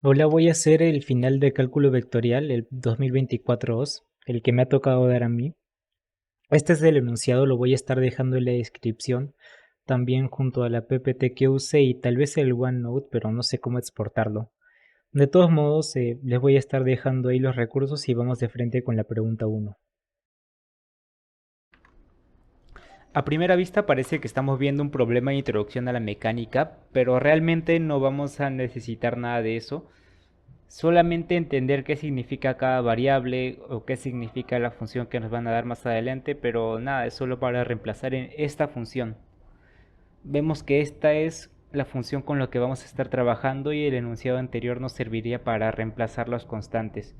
Hola, voy a hacer el final de cálculo vectorial, el 2024-2, el que me ha tocado dar a mí. Este es el enunciado, lo voy a estar dejando en la descripción, también junto a la PPT que use y tal vez el OneNote, pero no sé cómo exportarlo. De todos modos, les voy a estar dejando ahí los recursos y vamos de frente con la pregunta 1. A primera vista parece que estamos viendo un problema de introducción a la mecánica, pero realmente no vamos a necesitar nada de eso. Solamente entender qué significa cada variable o qué significa la función que nos van a dar más adelante, pero nada, es solo para reemplazar en esta función. Vemos que esta es la función con la que vamos a estar trabajando y el enunciado anterior nos serviría para reemplazar las constantes.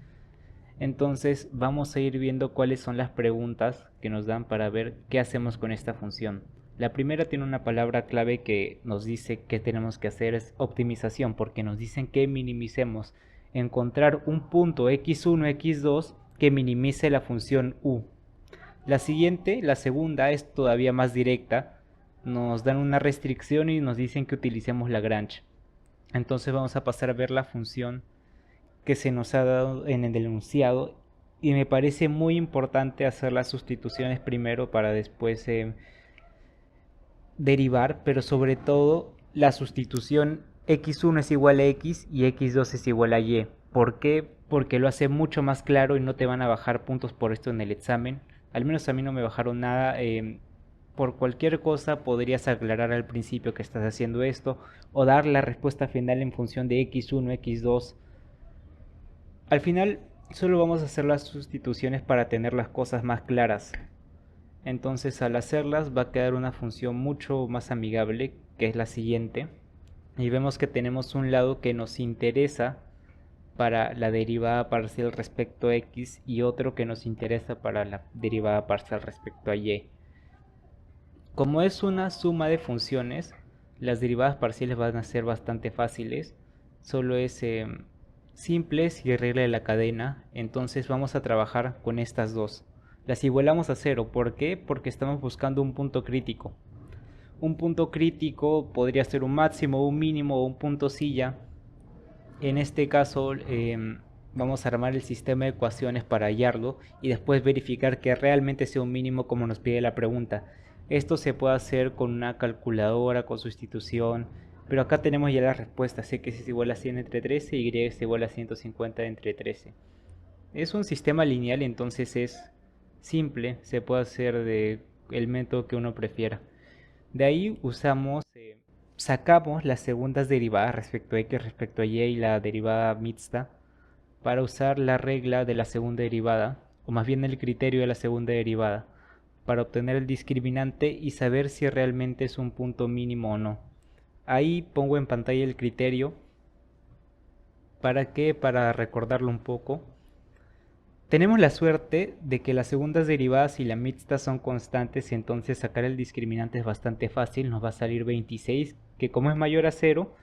Entonces vamos a ir viendo cuáles son las preguntas que nos dan para ver qué hacemos con esta función. La primera tiene una palabra clave que nos dice que tenemos que hacer es optimización, porque nos dicen que minimicemos, encontrar un punto x1, x2 que minimice la función u. La siguiente, la segunda, es todavía más directa. Nos dan una restricción y nos dicen que utilicemos Lagrange. Entonces vamos a pasar a ver la función que se nos ha dado en el enunciado y me parece muy importante hacer las sustituciones primero para después derivar, pero sobre todo la sustitución x1 es igual a x y x2 es igual a y. ¿Por qué? Porque lo hace mucho más claro y no te van a bajar puntos por esto en el examen. Al menos a mí no me bajaron nada. Por cualquier cosa podrías aclarar al principio que estás haciendo esto o dar la respuesta final en función de x1, x2. Al final solo vamos a hacer las sustituciones para tener las cosas más claras. Entonces al hacerlas va a quedar una función mucho más amigable, que es la siguiente. Y vemos que tenemos un lado que nos interesa para la derivada parcial respecto a x y otro que nos interesa para la derivada parcial respecto a y. Como es una suma de funciones, las derivadas parciales van a ser bastante fáciles. Solo es simple y regla de la cadena. Entonces vamos a trabajar con estas dos. Las igualamos a cero. ¿Por qué? Porque estamos buscando un punto crítico. Un punto crítico podría ser un máximo, un mínimo o un punto silla. En este caso vamos a armar el sistema de ecuaciones para hallarlo y después verificar que realmente sea un mínimo como nos pide la pregunta. Esto se puede hacer con una calculadora, con sustitución, pero acá tenemos ya la respuesta. X es igual a 100 entre 13 y Y es igual a 150 entre 13. Es un sistema lineal, entonces es simple, se puede hacer de el método que uno prefiera. De ahí sacamos las segundas derivadas respecto a x respecto a y la derivada mixta para usar la regla de la segunda derivada, o más bien el criterio de la segunda derivada, para obtener el discriminante y saber si realmente es un punto mínimo o no. Ahí pongo en pantalla el criterio. ¿Para qué? Para recordarlo un poco. Tenemos la suerte de que las segundas derivadas y la mixta son constantes, entonces sacar el discriminante es bastante fácil, nos va a salir 26, que como es mayor a 0,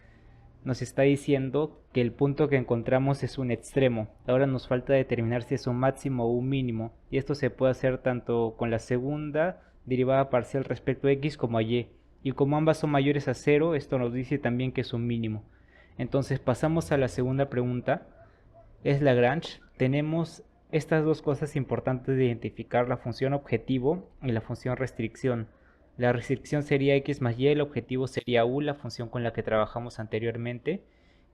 nos está diciendo que el punto que encontramos es un extremo. Ahora nos falta determinar si es un máximo o un mínimo, y esto se puede hacer tanto con la segunda derivada parcial respecto a x como a y. Y como ambas son mayores a 0, esto nos dice también que es un mínimo. Entonces pasamos a la segunda pregunta, es Lagrange. Tenemos estas dos cosas importantes de identificar, la función objetivo y la función restricción. La restricción sería x más y, el objetivo sería u, la función con la que trabajamos anteriormente,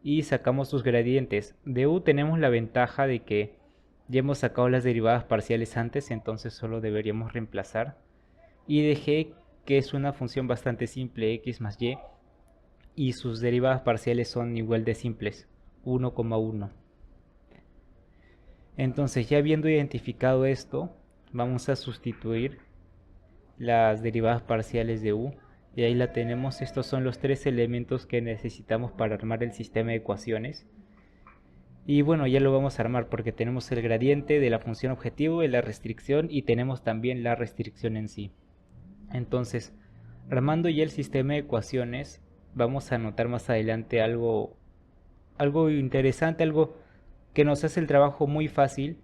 y sacamos sus gradientes. De u tenemos la ventaja de que ya hemos sacado las derivadas parciales antes, entonces solo deberíamos reemplazar. Y de g, que es una función bastante simple, x más y sus derivadas parciales son igual de simples, 1,1. Entonces, ya habiendo identificado esto, vamos a sustituir las derivadas parciales de u y ahí la tenemos. Estos son los tres elementos que necesitamos para armar el sistema de ecuaciones. Y bueno, ya lo vamos a armar porque tenemos el gradiente de la función objetivo y la restricción y tenemos también la restricción en sí. Entonces, armando ya el sistema de ecuaciones, vamos a notar más adelante algo interesante, algo que nos hace el trabajo muy fácil,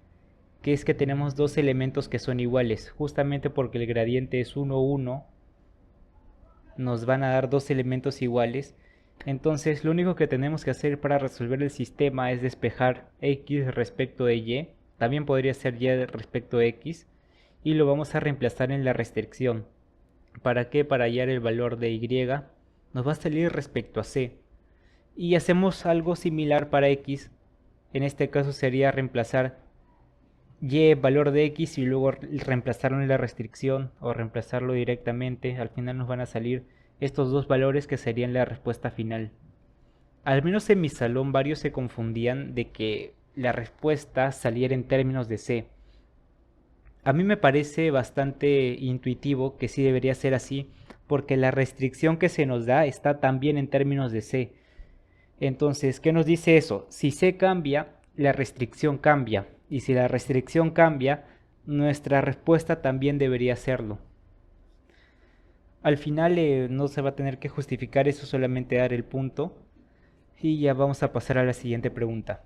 que es que tenemos dos elementos que son iguales, justamente porque el gradiente es 1, 1, nos van a dar dos elementos iguales Entonces lo único que tenemos que hacer para resolver el sistema es despejar x respecto de y, también podría ser y respecto de x, y lo vamos a reemplazar en la restricción. ¿Para qué? Para hallar el valor de y, nos va a salir respecto a c. Y hacemos algo similar para x, en este caso sería reemplazar y valor de x y luego reemplazarlo en la restricción o reemplazarlo directamente. Al final nos van a salir estos dos valores que serían la respuesta final. Al menos en mi salón varios se confundían de que la respuesta saliera en términos de c. A mí me parece bastante intuitivo que sí debería ser así, porque la restricción que se nos da está también en términos de c. Entonces, ¿qué nos dice eso? Si c cambia, la restricción cambia. Y si la restricción cambia, nuestra respuesta también debería hacerlo. Al final no se va a tener que justificar eso, solamente dar el punto. Y ya vamos a pasar a la siguiente pregunta.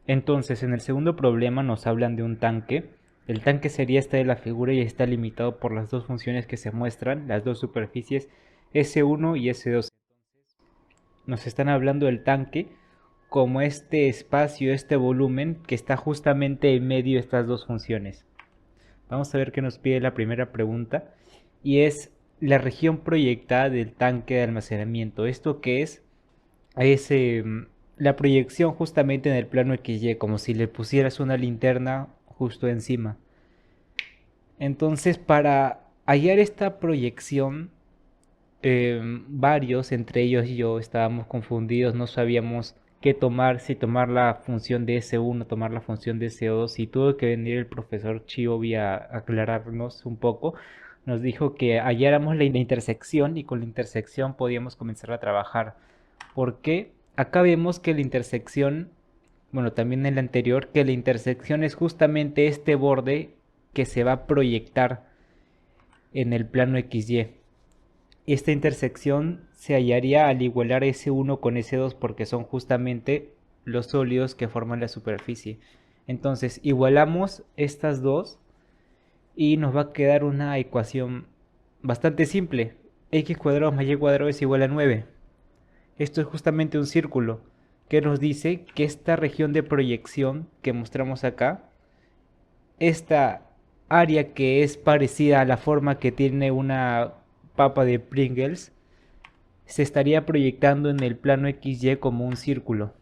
Entonces, en el segundo problema nos hablan de un tanque. El tanque sería esta de la figura y está limitado por las dos funciones que se muestran, las dos superficies S1 y S2. Nos están hablando del tanque como este espacio, este volumen que está justamente en medio de estas dos funciones. Vamos a ver qué nos pide la primera pregunta, y es la región proyectada del tanque de almacenamiento. ¿Esto qué es? Es la proyección justamente en el plano XY, como si le pusieras una linterna justo encima. Entonces, para hallar esta proyección, varios, entre ellos y yo, estábamos confundidos, no sabíamos qué tomar, si tomar la función de S1, tomar la función de S2, y tuvo que venir el profesor Chiobi a aclararnos un poco. Nos dijo que halláramos la intersección y con la intersección podíamos comenzar a trabajar. Porque acá vemos que la intersección, bueno, también en la anterior, que la intersección es justamente este borde que se va a proyectar en el plano XY. Esta intersección se hallaría al igualar S1 con S2 porque son justamente los sólidos que forman la superficie. Entonces igualamos estas dos y nos va a quedar una ecuación bastante simple. X cuadrado más y cuadrado es igual a 9. Esto es justamente un círculo que nos dice que esta región de proyección que mostramos acá, esta área que es parecida a la forma que tiene una papa de Pringles, se estaría proyectando en el plano XY como un círculo.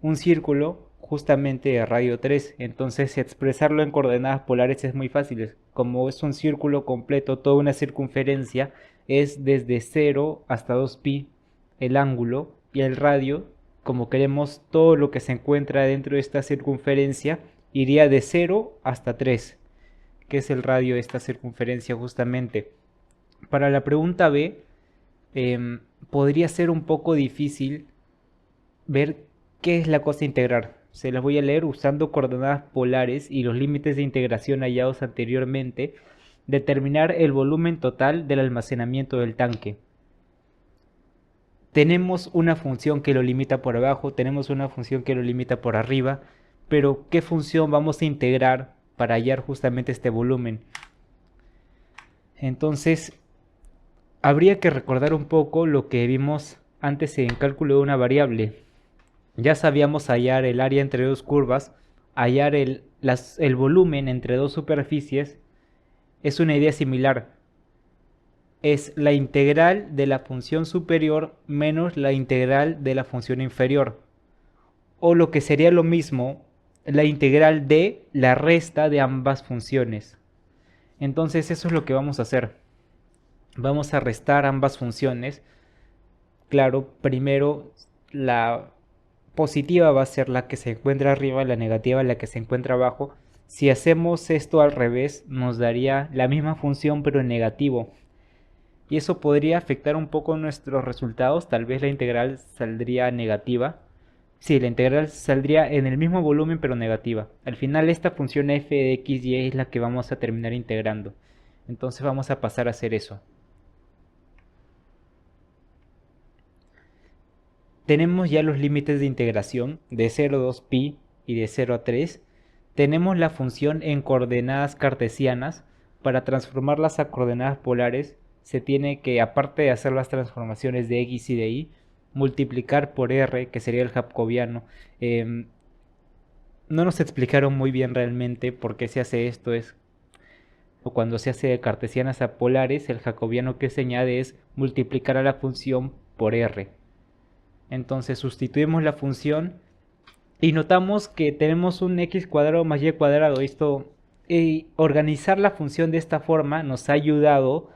Un círculo justamente de radio 3. Entonces expresarlo en coordenadas polares es muy fácil. Como es un círculo completo, toda una circunferencia, es desde 0 hasta 2pi el ángulo, y el radio, como queremos todo lo que se encuentra dentro de esta circunferencia, iría de 0 hasta 3, que es el radio de esta circunferencia justamente. Para la pregunta B, podría ser un poco difícil ver qué es la cosa integrar. Se las voy a leer usando coordenadas polares y los límites de integración hallados anteriormente. Determinar el volumen total del almacenamiento del tanque. Tenemos una función que lo limita por abajo, tenemos una función que lo limita por arriba, pero ¿qué función vamos a integrar para hallar justamente este volumen? Entonces, habría que recordar un poco lo que vimos antes en cálculo de una variable. Ya sabíamos hallar el área entre dos curvas, hallar el volumen entre dos superficies. Es una idea similar. Es la integral de la función superior menos la integral de la función inferior. O lo que sería lo mismo, la integral de la resta de ambas funciones. Entonces eso es lo que vamos a hacer. Vamos a restar ambas funciones. Claro, primero la positiva va a ser la que se encuentra arriba, la negativa la que se encuentra abajo. Si hacemos esto al revés, nos daría la misma función pero en negativo. Y eso podría afectar un poco nuestros resultados. Tal vez la integral saldría negativa. Sí, la integral saldría en el mismo volumen pero negativa. Al final esta función f de x y es la que vamos a terminar integrando. Entonces vamos a pasar a hacer eso. Tenemos ya los límites de integración de 0 a 2pi y de 0 a 3. Tenemos la función en coordenadas cartesianas. Para transformarlas a coordenadas polares se tiene que, aparte de hacer las transformaciones de x y de y, multiplicar por r, que sería el jacobiano. No nos explicaron muy bien realmente por qué se hace esto. Es cuando se hace de cartesianas a polares, el jacobiano que se añade es multiplicar a la función por r. Entonces sustituimos la función y notamos que tenemos un x cuadrado más y cuadrado. Organizar la función de esta forma nos ha ayudado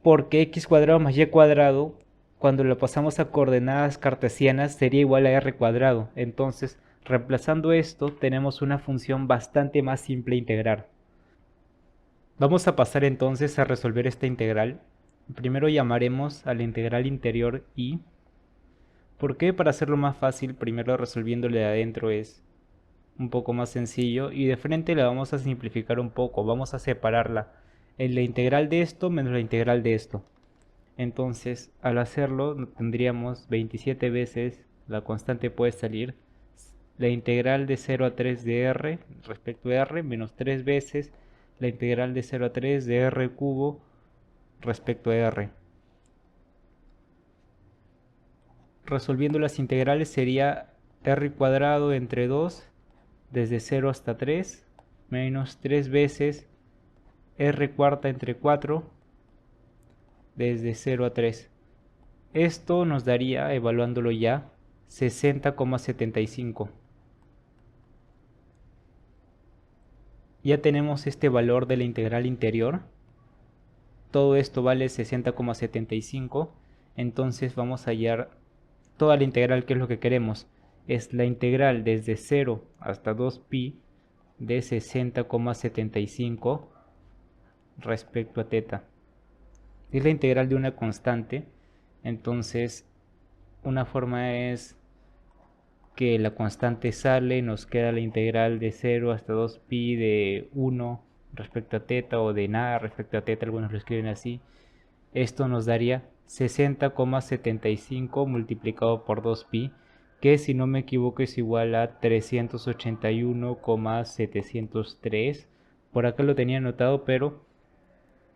porque x cuadrado más y cuadrado, cuando lo pasamos a coordenadas cartesianas, sería igual a r cuadrado. Entonces, reemplazando esto, tenemos una función bastante más simple de integrar. Vamos a pasar entonces a resolver esta integral. Primero llamaremos a la integral interior y. ¿Por qué? Para hacerlo más fácil, primero resolviéndole de adentro es un poco más sencillo, y de frente la vamos a simplificar un poco, vamos a separarla en la integral de esto menos la integral de esto. Entonces, al hacerlo, tendríamos 27 veces, la constante puede salir, la integral de 0 a 3 de r respecto a r, menos 3 veces la integral de 0 a 3 de r cubo respecto a r. Resolviendo las integrales sería r cuadrado entre 2 desde 0 hasta 3 menos 3 veces r cuarta entre 4 desde 0 a 3. Esto nos daría, evaluándolo ya, 60,75. Ya tenemos este valor de la integral interior. Todo esto vale 60,75. Entonces vamos a hallar toda la integral, que es lo que queremos. Es la integral desde 0 hasta 2pi de 60,75 respecto a teta. Es la integral de una constante. Entonces una forma es que la constante sale, nos queda la integral de 0 hasta 2pi de 1 respecto a teta, o de nada respecto a teta, algunos lo escriben así. Esto nos daría 60,75 multiplicado por 2pi, que si no me equivoco es igual a 381,703. Por acá lo tenía anotado, pero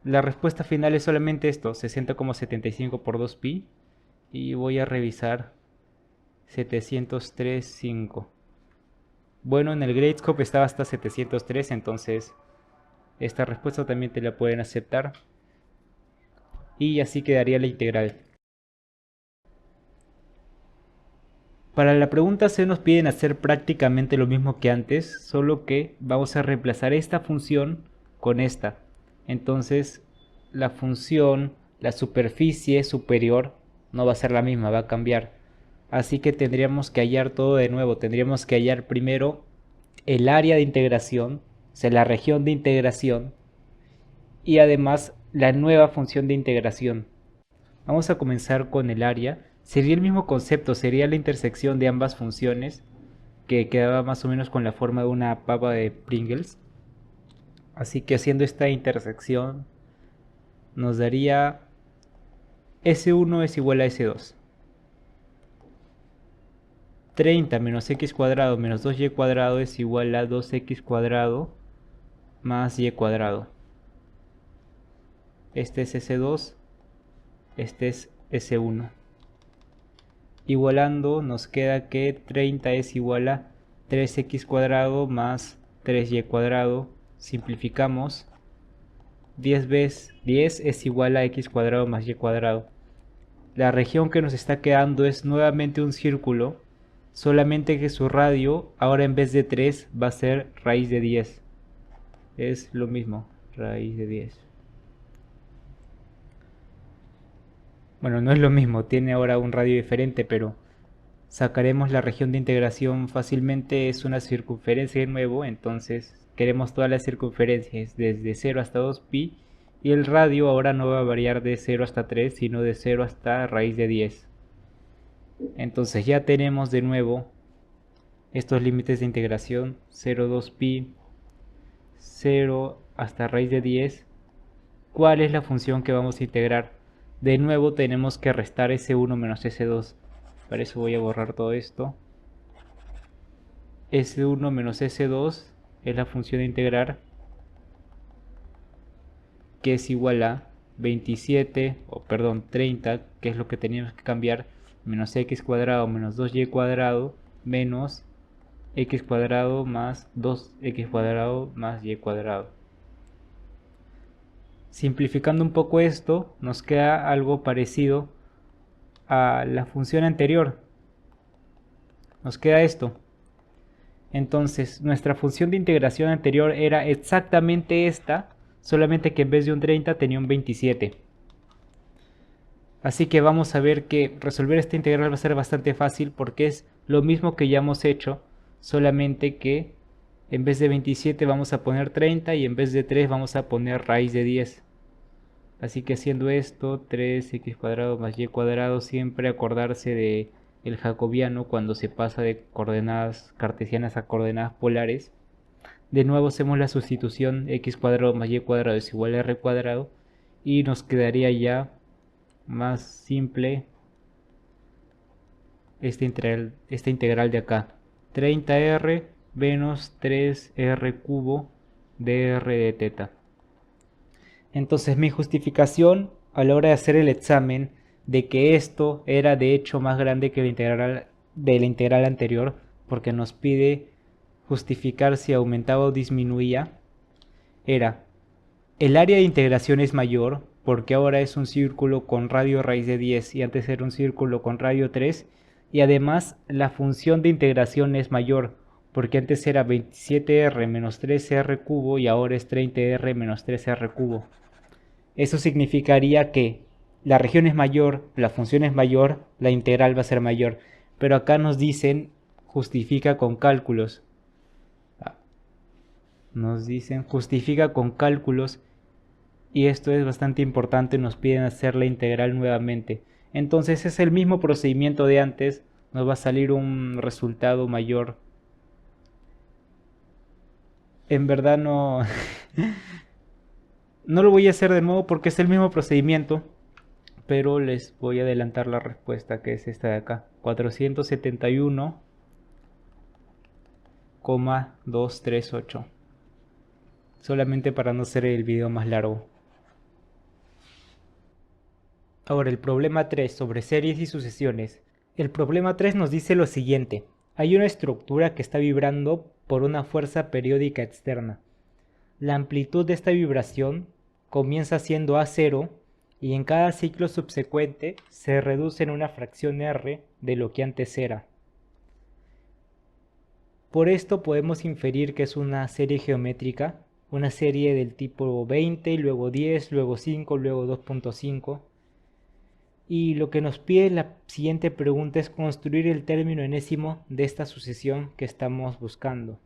la respuesta final es solamente esto, 60,75 por 2pi, y voy a revisar 703,5. Bueno, en el Gradescope estaba hasta 703, entonces esta respuesta también te la pueden aceptar. Y así quedaría la integral. Para la pregunta C nos piden hacer prácticamente lo mismo que antes, solo que vamos a reemplazar esta función con esta. Entonces la función, la superficie superior no va a ser la misma, va a cambiar. Así que tendríamos que hallar todo de nuevo. Tendríamos que hallar primero el área de integración, o sea, la región de integración, y además la nueva función de integración. Vamos a comenzar con el área. Sería el mismo concepto, sería la intersección de ambas funciones, que quedaba más o menos con la forma de una papa de Pringles. Así que haciendo esta intersección nos daría S1 es igual a S2. 30 menos x cuadrado menos 2y cuadrado es igual a 2x cuadrado más y cuadrado. Este es S2, este es S1. Igualando nos queda que 30 es igual a 3x cuadrado más 3y cuadrado. Simplificamos. 10 veces 10 es igual a x cuadrado más y cuadrado. La región que nos está quedando es nuevamente un círculo, solamente que su radio ahora en vez de 3 va a ser raíz de 10. Es lo mismo, raíz de 10. Bueno, no es lo mismo, tiene ahora un radio diferente, pero sacaremos la región de integración fácilmente. Es una circunferencia de nuevo, entonces queremos todas las circunferencias desde 0 hasta 2pi, y el radio ahora no va a variar de 0 hasta 3, sino de 0 hasta raíz de 10. Entonces ya tenemos de nuevo estos límites de integración: 0, 2pi, 0 hasta raíz de 10. ¿Cuál es la función que vamos a integrar? De nuevo tenemos que restar S1 menos S2. Para eso voy a borrar todo esto. S1 menos S2 es la función de integrar, que es igual a 27, o perdón, 30, que es lo que teníamos que cambiar, menos x cuadrado menos 2y cuadrado menos x cuadrado más 2x cuadrado más y cuadrado. Simplificando un poco esto, nos queda algo parecido a la función anterior. Nos queda esto. Entonces, nuestra función de integración anterior era exactamente esta, solamente que en vez de un 30 tenía un 27. Así que vamos a ver que resolver esta integral va a ser bastante fácil porque es lo mismo que ya hemos hecho, solamente que en vez de 27 vamos a poner 30 y en vez de 3 vamos a poner raíz de 10. Así que haciendo esto, 3x cuadrado más y cuadrado, siempre acordarse de el jacobiano cuando se pasa de coordenadas cartesianas a coordenadas polares. De nuevo hacemos la sustitución, x cuadrado más y cuadrado es igual a r cuadrado, y nos quedaría ya más simple esta integral de acá. 30r menos 3r cubo dr de teta. Entonces mi justificación a la hora de hacer el examen de que esto era de hecho más grande que la integral anterior, porque nos pide justificar si aumentaba o disminuía, era el área de integración es mayor porque ahora es un círculo con radio raíz de 10 y antes era un círculo con radio 3, y además la función de integración es mayor porque antes era 27r menos 3r cubo y ahora es 30r menos 3r cubo. Eso significaría que la región es mayor, la función es mayor, la integral va a ser mayor. Pero acá nos dicen justifica con cálculos. Nos dicen justifica con cálculos y esto es bastante importante, nos piden hacer la integral nuevamente. Entonces es el mismo procedimiento de antes, nos va a salir un resultado mayor. En verdad no... no lo voy a hacer de nuevo porque es el mismo procedimiento, pero les voy a adelantar la respuesta, que es esta de acá, 471,238, solamente para no hacer el video más largo. Ahora el problema 3 sobre series y sucesiones. El problema 3 nos dice lo siguiente: hay una estructura que está vibrando por una fuerza periódica externa. La amplitud de esta vibración comienza siendo A0 y en cada ciclo subsecuente se reduce en una fracción R de lo que antes era. Por esto podemos inferir que es una serie geométrica, una serie del tipo 20, luego 10, luego 5, luego 2.5. Y lo que nos pide la siguiente pregunta es construir el término enésimo de esta sucesión que estamos buscando.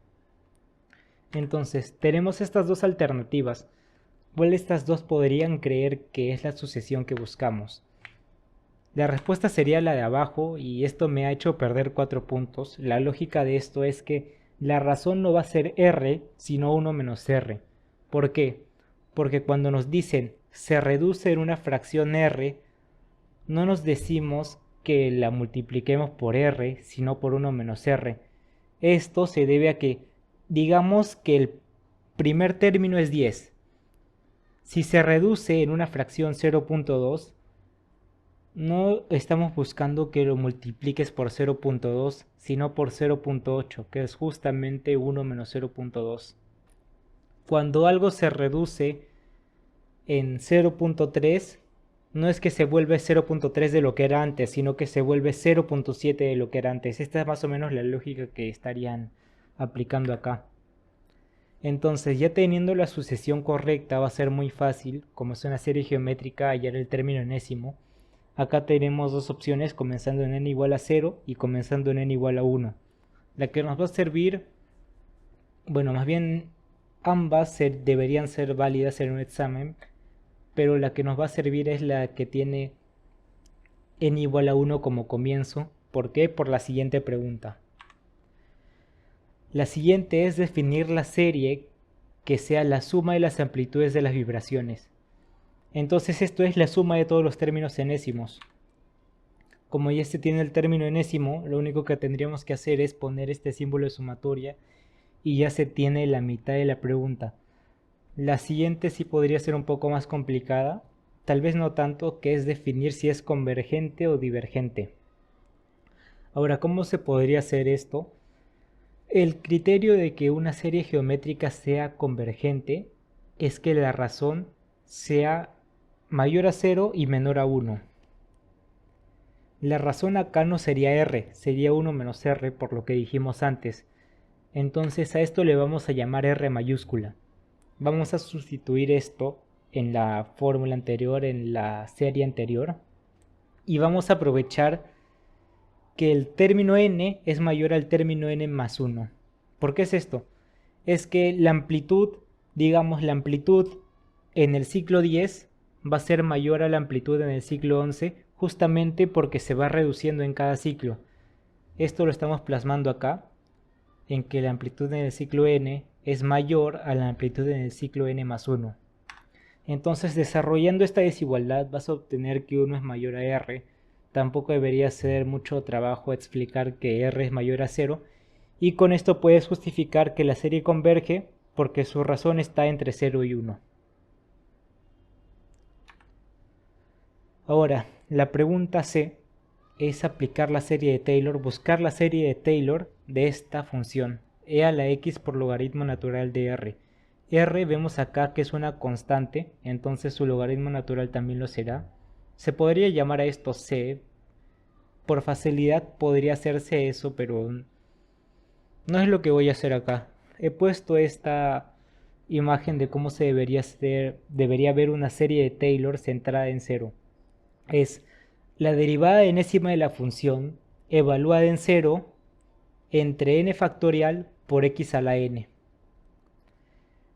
Entonces, tenemos estas dos alternativas. ¿Cuál de estas dos podrían creer que es la sucesión que buscamos? La respuesta sería la de abajo y esto me ha hecho perder 4 puntos. La lógica de esto es que la razón no va a ser R, sino 1 menos R. ¿Por qué? Porque cuando nos dicen se reduce en una fracción R, no nos decimos que la multipliquemos por R, sino por 1 menos R. Esto se debe a que, digamos que el primer término es 10. Si se reduce en una fracción 0.2, no estamos buscando que lo multipliques por 0.2, sino por 0.8, que es justamente 1 menos 0.2. Cuando algo se reduce en 0.3, no es que se vuelve 0.3 de lo que era antes, sino que se vuelve 0.7 de lo que era antes. Esta es más o menos la lógica que estarían aplicando acá. Entonces, ya teniendo la sucesión correcta, va a ser muy fácil, como es una serie geométrica, hallar el término enésimo. Acá tenemos dos opciones, comenzando en n igual a 0 y comenzando en n igual a 1. La que nos va a servir, bueno, más bien ambas deberían ser válidas en un examen, pero la que nos va a servir es la que tiene n igual a 1 como comienzo. ¿Por qué? Por la siguiente pregunta. La siguiente es definir la serie que sea la suma de las amplitudes de las vibraciones. Entonces esto es la suma de todos los términos enésimos. Como ya se tiene el término enésimo, lo único que tendríamos que hacer es poner este símbolo de sumatoria y ya se tiene la mitad de la pregunta. La siguiente sí podría ser un poco más complicada, tal vez no tanto, que es definir si es convergente o divergente. Ahora, ¿cómo se podría hacer esto? El criterio de que una serie geométrica sea convergente es que la razón sea mayor a 0 y menor a 1. La razón acá no sería r, sería 1 menos r por lo que dijimos antes. Entonces a esto le vamos a llamar r mayúscula. Vamos a sustituir esto en la fórmula anterior, en la serie anterior. Y vamos a aprovechar que el término n es mayor al término n más 1. ¿Por qué es esto? Es que la amplitud, digamos la amplitud en el ciclo 10 va a ser mayor a la amplitud en el ciclo 11 justamente porque se va reduciendo en cada ciclo. Esto lo estamos plasmando acá, en que la amplitud en el ciclo n es mayor a la amplitud en el ciclo n más 1. Entonces, desarrollando esta desigualdad vas a obtener que 1 es mayor a r. Tampoco debería ser mucho trabajo explicar que r es mayor a 0. Y con esto puedes justificar que la serie converge porque su razón está entre 0 y 1. Ahora, la pregunta C es aplicar la serie de Taylor, buscar la serie de Taylor de esta función, e a la x por logaritmo natural de r. R vemos acá que es una constante, entonces su logaritmo natural también lo será. Se podría llamar a esto C. Por facilidad podría hacerse eso, pero no es lo que voy a hacer acá. He puesto esta imagen de cómo se debería ver una serie de Taylor centrada en 0. Es la derivada enésima de la función evaluada en 0 entre n factorial por x a la n.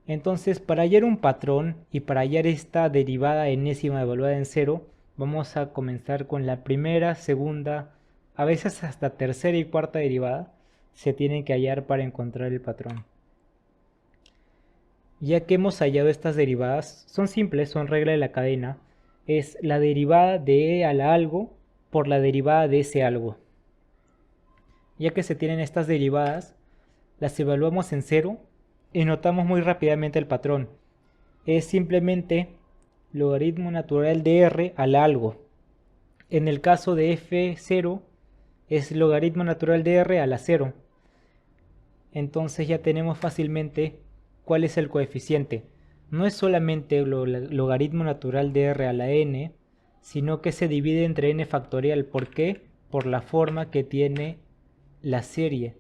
Entonces, para hallar un patrón y para hallar esta derivada enésima evaluada en 0, vamos a comenzar con la primera, segunda, a veces hasta tercera y cuarta derivada se tienen que hallar para encontrar el patrón. Ya que hemos hallado estas derivadas, son simples, son regla de la cadena, es la derivada de e a la algo por la derivada de ese algo. Ya que se tienen estas derivadas, las evaluamos en 0 y notamos muy rápidamente el patrón. Es simplemente logaritmo natural de r a la algo. En el caso de f0 es logaritmo natural de r a la 0. Entonces ya tenemos fácilmente cuál es el coeficiente. No es solamente el logaritmo natural de r a la n, sino que se divide entre n factorial. ¿Por qué? Por la forma que tiene la serie.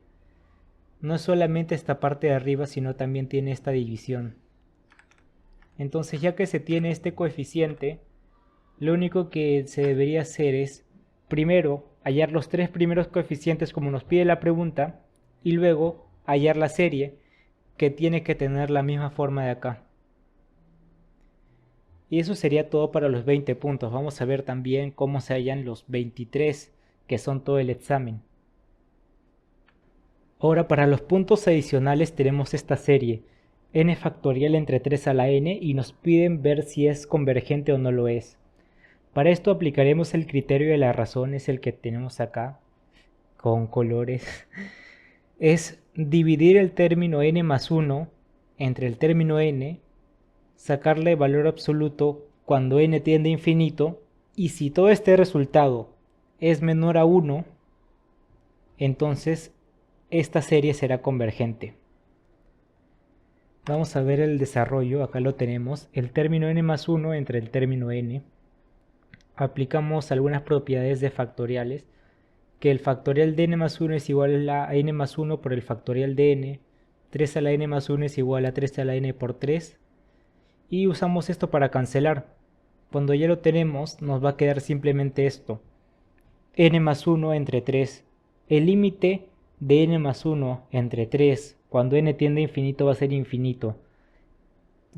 No es solamente esta parte de arriba, sino también tiene esta división. Entonces, ya que se tiene este coeficiente, lo único que se debería hacer es, primero, hallar los tres primeros coeficientes como nos pide la pregunta, y luego hallar la serie, que tiene que tener la misma forma de acá. Y eso sería todo para los 20 puntos. Vamos a ver también cómo se hallan los 23, que son todo el examen. Ahora para los puntos adicionales tenemos esta serie, n factorial entre 3 a la n, y nos piden ver si es convergente o no lo es. Para esto aplicaremos el criterio de la razón, es el que tenemos acá, con colores. Es dividir el término n más 1 entre el término n, sacarle valor absoluto cuando n tiende a infinito, y si todo este resultado es menor a 1, entonces esta serie será convergente. Vamos a ver el desarrollo, acá lo tenemos, el término n más 1 entre el término n. Aplicamos algunas propiedades de factoriales, que el factorial de n más 1 es igual a n más 1 por el factorial de n, 3 a la n más 1 es igual a 3 a la n por 3, y usamos esto para cancelar. Cuando ya lo tenemos, nos va a quedar simplemente esto, n más 1 entre 3. El límite de n más 1 entre 3, cuando n tiende a infinito, va a ser infinito.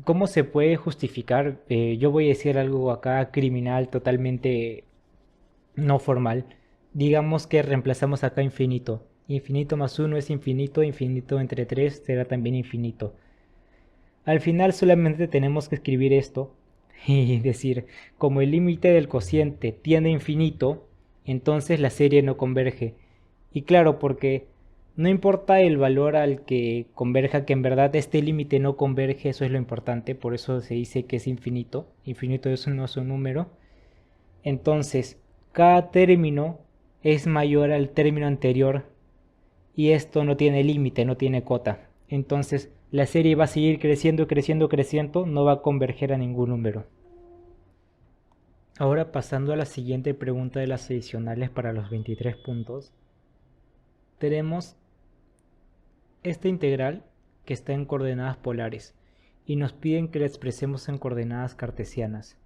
¿Cómo se puede justificar? Yo voy a decir algo acá criminal, totalmente no formal. Digamos que reemplazamos acá infinito. Infinito más 1 es infinito, infinito entre 3 será también infinito. Al final solamente tenemos que escribir esto y decir, como el límite del cociente tiende a infinito, entonces la serie no converge. Y claro, porque No importa el valor al que converja, que en verdad este límite no converge, eso es lo importante, por eso se dice que es infinito. Infinito es no es un número. Entonces, cada término es mayor al término anterior y esto no tiene límite, no tiene cota. Entonces, la serie va a seguir creciendo, creciendo, creciendo, no va a converger a ningún número. Ahora pasando a la siguiente pregunta de las adicionales para los 23 puntos, tenemos esta integral que está en coordenadas polares y nos piden que la expresemos en coordenadas cartesianas.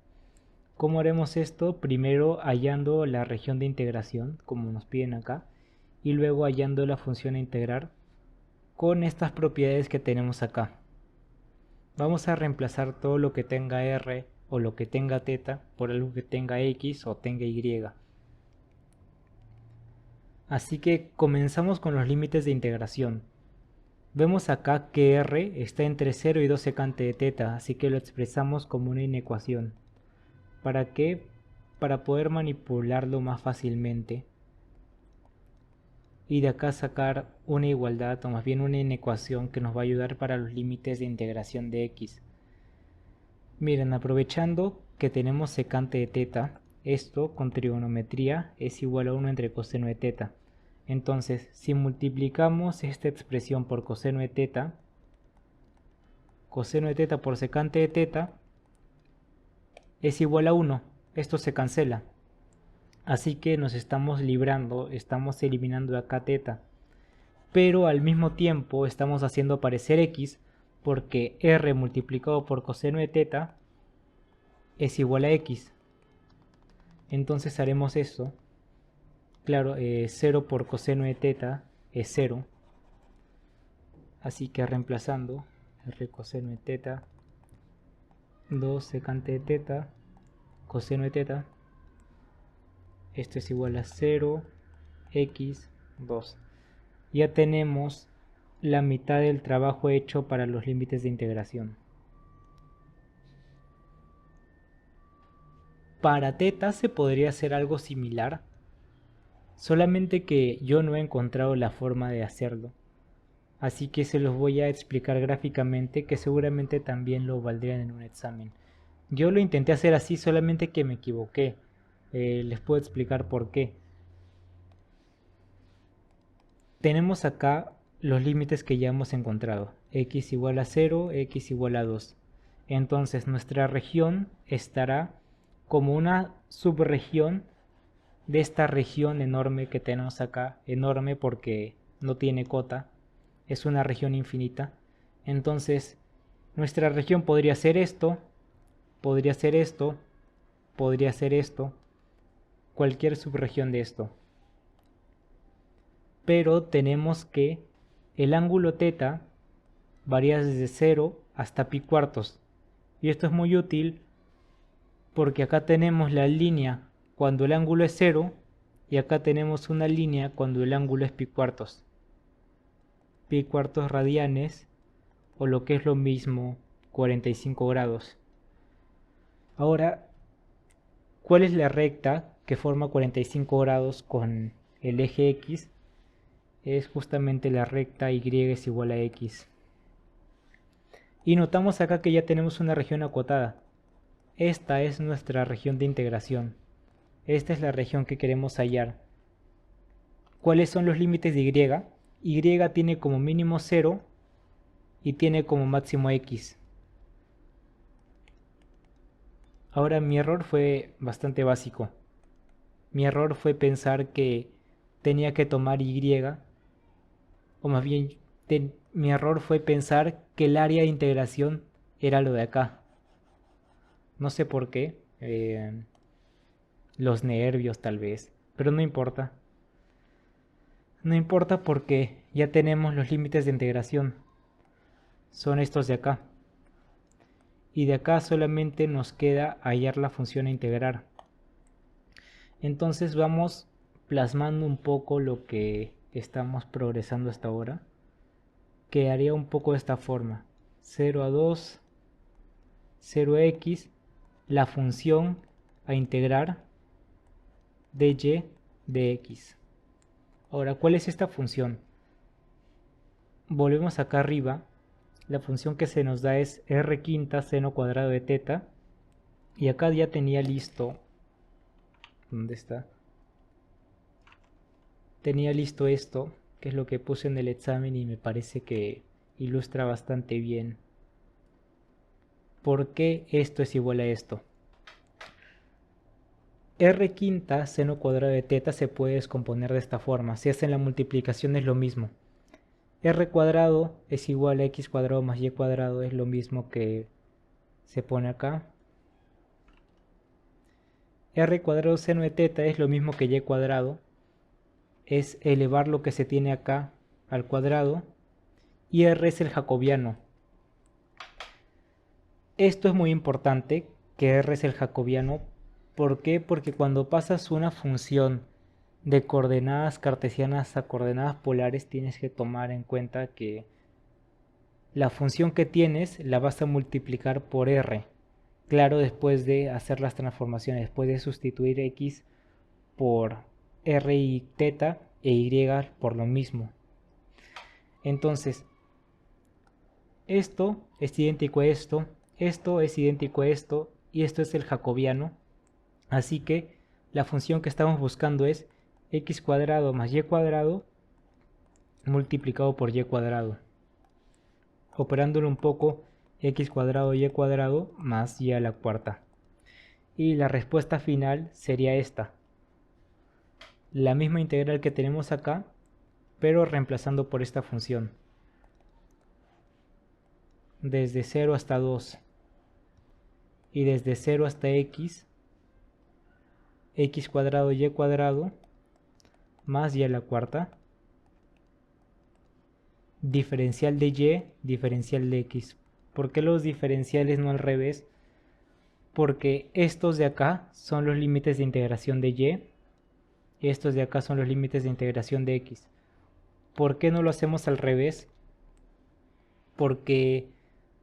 ¿Cómo haremos esto? Primero hallando la región de integración, como nos piden acá, y luego hallando la función a integrar con estas propiedades que tenemos acá. Vamos a reemplazar todo lo que tenga r o lo que tenga θ por algo que tenga x o tenga y. Así que comenzamos con los límites de integración. Vemos acá que r está entre 0 y 2 secante de θ, así que lo expresamos como una inecuación. ¿Para qué? Para poder manipularlo más fácilmente y de acá sacar una igualdad o más bien una inecuación que nos va a ayudar para los límites de integración de x. Miren, aprovechando que tenemos secante de θ, esto con trigonometría es igual a 1 entre coseno de θ. Entonces, si multiplicamos esta expresión por coseno de θ por secante de θ es igual a 1. Esto se cancela. Así que nos estamos librando, estamos eliminando de acá θ. Pero al mismo tiempo estamos haciendo aparecer x porque r multiplicado por coseno de θ es igual a x. Entonces haremos eso. Claro, 0 por coseno de θ es 0. Así que reemplazando r coseno de θ, 2 secante de θ, coseno de θ, esto es igual a 0, x, 2. Ya tenemos la mitad del trabajo hecho para los límites de integración. Para θ se podría hacer algo similar, solamente que yo no he encontrado la forma de hacerlo. Así que se los voy a explicar gráficamente, que seguramente también lo valdrían en un examen. Yo lo intenté hacer así, solamente que me equivoqué. Les puedo explicar por qué. Tenemos acá los límites que ya hemos encontrado. X igual a 0, x igual a 2. Entonces nuestra región estará como una subregión de esta región enorme que tenemos acá. Enorme porque no tiene cota. Es una región infinita. Entonces nuestra región podría ser esto, podría ser esto, podría ser esto, cualquier subregión de esto. Pero tenemos que el ángulo θ varía desde 0 hasta pi cuartos. Y esto es muy útil porque acá tenemos la línea cuando el ángulo es 0 y acá tenemos una línea cuando el ángulo es pi cuartos. Pi cuartos radianes o lo que es lo mismo 45 grados. Ahora, ¿cuál es la recta que forma 45 grados con el eje X? Es justamente la recta Y es igual a X. Y notamos acá que ya tenemos una región acotada. Esta es nuestra región de integración. Esta es la región que queremos hallar. ¿Cuáles son los límites de Y? Y tiene como mínimo 0 y tiene como máximo X. Ahora mi error fue bastante básico. Mi error fue pensar que tenía que tomar Y, o más bien mi error fue pensar que el área de integración era lo de acá. No sé por qué, los nervios tal vez, pero no importa. No importa porque ya tenemos los límites de integración. Son estos de acá. Y de acá solamente nos queda hallar la función a integrar. Entonces vamos plasmando un poco lo que estamos progresando hasta ahora. Quedaría un poco de esta forma. 0 a 2, 0x, la función a integrar de y de x. Ahora, ¿cuál es esta función? volvemos acá arriba. La función que se nos da es r quinta seno cuadrado de teta. Y acá ya tenía listo. ¿Dónde está? Tenía listo esto, que es lo que puse en el examen y me parece que ilustra bastante bien por qué esto es igual a esto. R quinta seno cuadrado de teta se puede descomponer de esta forma. Si hacen la multiplicación es lo mismo. R cuadrado es igual a x cuadrado más y cuadrado, es lo mismo que se pone acá. R cuadrado seno de teta es lo mismo que y cuadrado. Es elevar lo que se tiene acá al cuadrado. Y R es el jacobiano. Esto es muy importante, que R es el jacobiano. ¿Por qué? Porque cuando pasas una función de coordenadas cartesianas a coordenadas polares, tienes que tomar en cuenta que la función que tienes la vas a multiplicar por R. Claro, después de hacer las transformaciones, después de sustituir X por R y teta e Y por lo mismo. Entonces, esto es idéntico a esto, esto es idéntico a esto y esto es el jacobiano. Así que la función que estamos buscando es x cuadrado más y cuadrado multiplicado por y cuadrado. Operándolo un poco, x cuadrado y cuadrado más y a la cuarta. Y la respuesta final sería esta. La misma integral que tenemos acá, pero reemplazando por esta función. Desde 0 hasta 2. Y desde 0 hasta x, x cuadrado y cuadrado más y a la cuarta. Diferencial de y, diferencial de x. ¿Por qué los diferenciales no al revés? Porque estos de acá son los límites de integración de y, y estos de acá son los límites de integración de x. ¿Por qué no lo hacemos al revés? Porque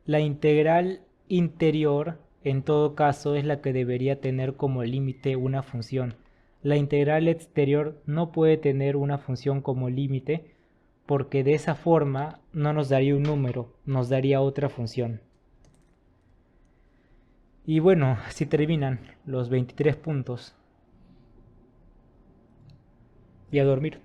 la integral interior en todo caso es la que debería tener como límite una función. La integral exterior no puede tener una función como límite porque de esa forma no nos daría un número, nos daría otra función. Y bueno, así terminan los 23 puntos. Y a dormir.